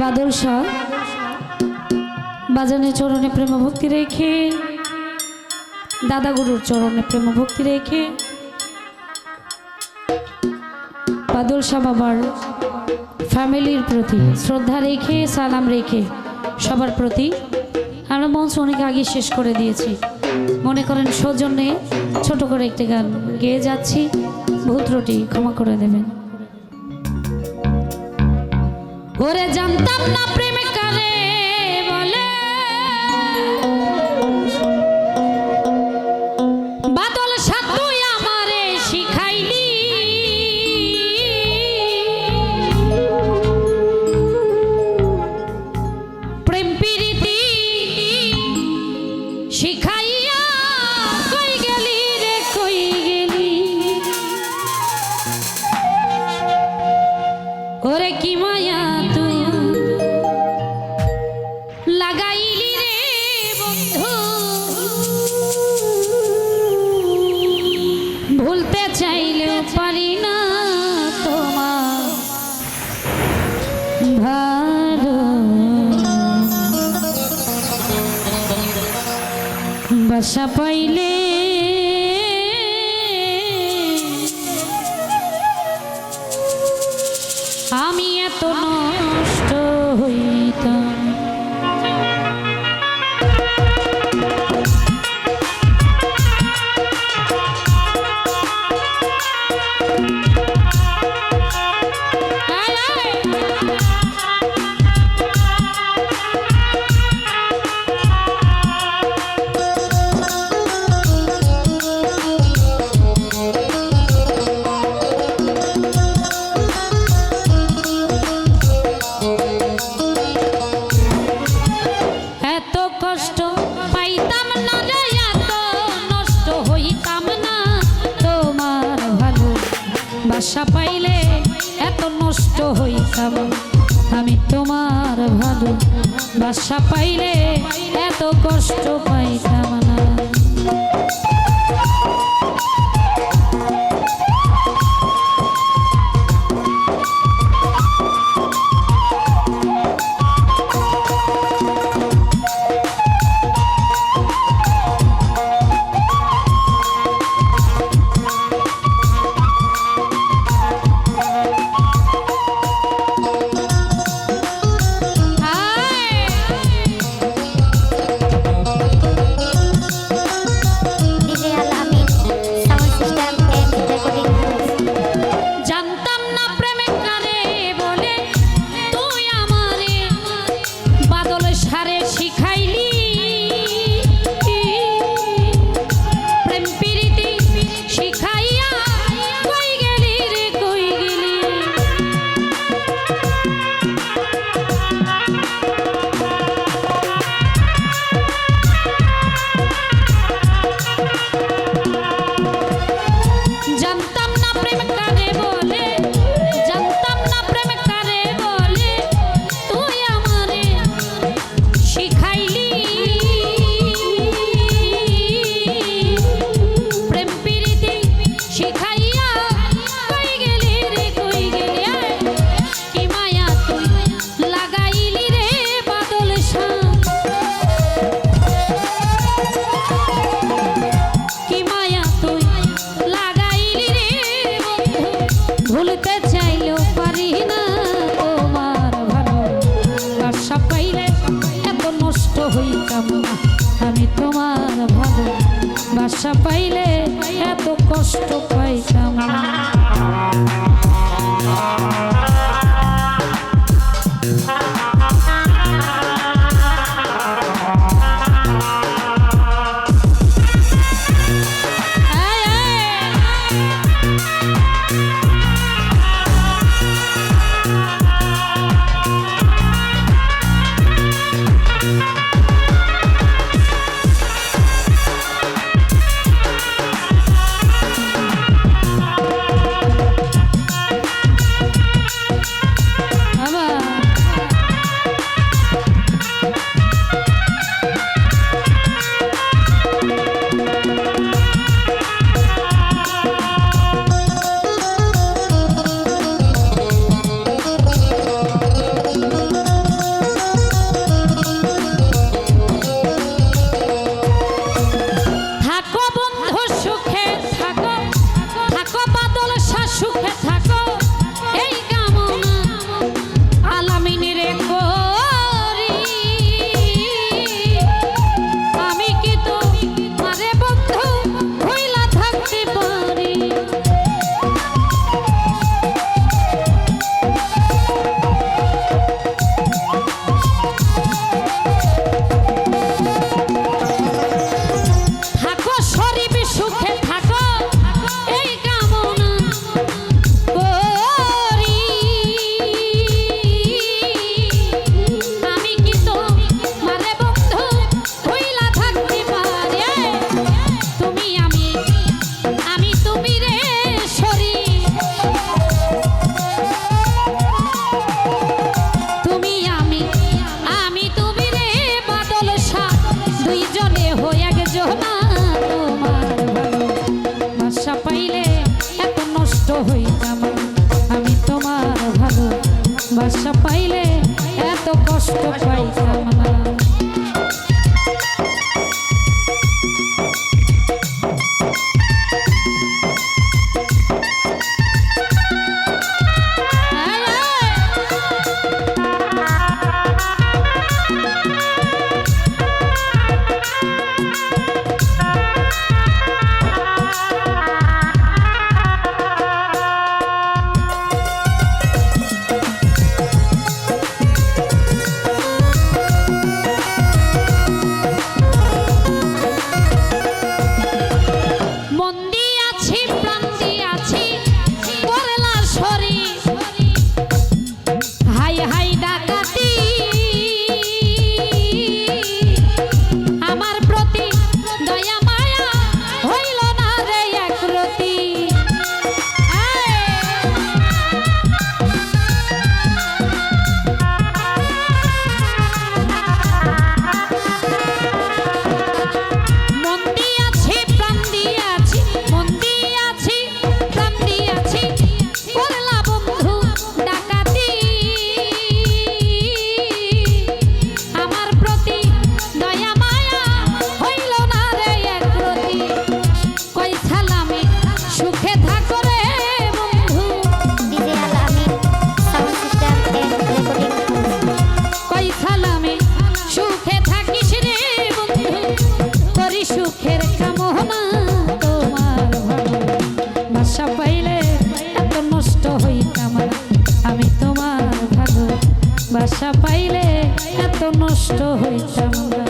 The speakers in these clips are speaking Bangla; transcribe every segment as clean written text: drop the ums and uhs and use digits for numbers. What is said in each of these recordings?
বাদল শাহ বাজানের চরণে প্রেম ভক্তি রেখে, দাদা গুরুর চরণে প্রেম ভক্তি রেখে, বাদল শাহ বাবার ফ্যামিলির প্রতি শ্রদ্ধা রেখে, সালাম রেখে সবার প্রতি আমরা মঞ্চ অনেক আগে শেষ করে দিয়েছি। মনে করেন সৌজন্যে ছোট করে একটি গান গেয়ে যাচ্ছি, ভুল ত্রুটি ক্ষমা করে দেবেন। ওরে জানতাম না প্রেমে কারে বলে, বাদল শাহ তুই আমারে শিখাইলি, প্রেম প্রীতি শিখাইয়া কই গেলি রে কই গেলি, ওরে কি মায়া তুই লাগাইলি রে বন্ধু, ভুলতে চাইলেও পারি না তোমার ভালো বাসা পাইলে আমি এত নষ্ট হইতাম। বাসা পাইলে এত নষ্ট হইতাম, আমি তোমার ভালো বাসা পাইলে এত কষ্ট পাইতাম না। ভুলতে চাইলেও পারি না তোমার ভালো বাসা পাইলে এত নষ্ট হইতাম না, আমি তোমার ভালো বাসা পাইলে এত কষ্ট পাইতাম না। বাসা পাইলে এত কষ্ট পাইতাম না। বাসা পাইলে এত নষ্ট হইতাম না।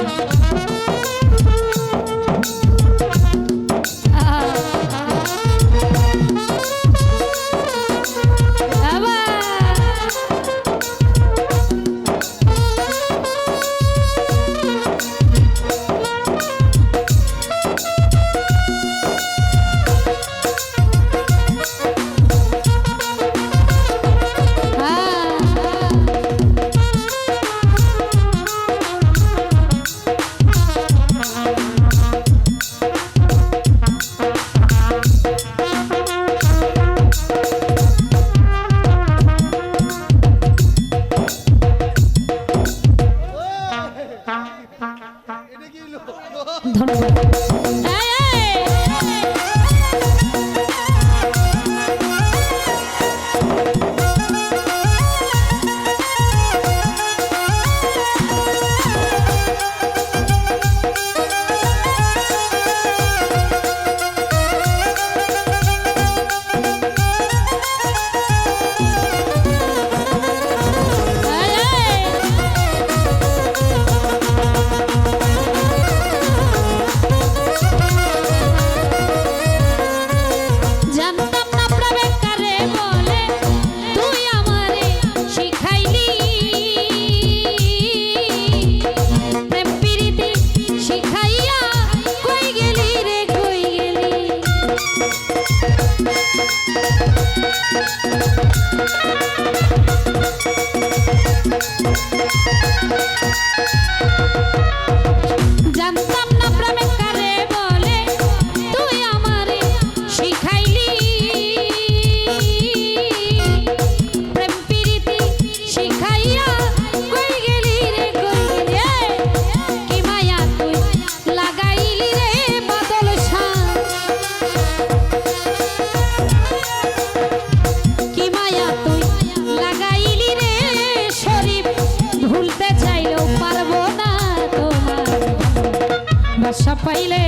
বাসা পাইলে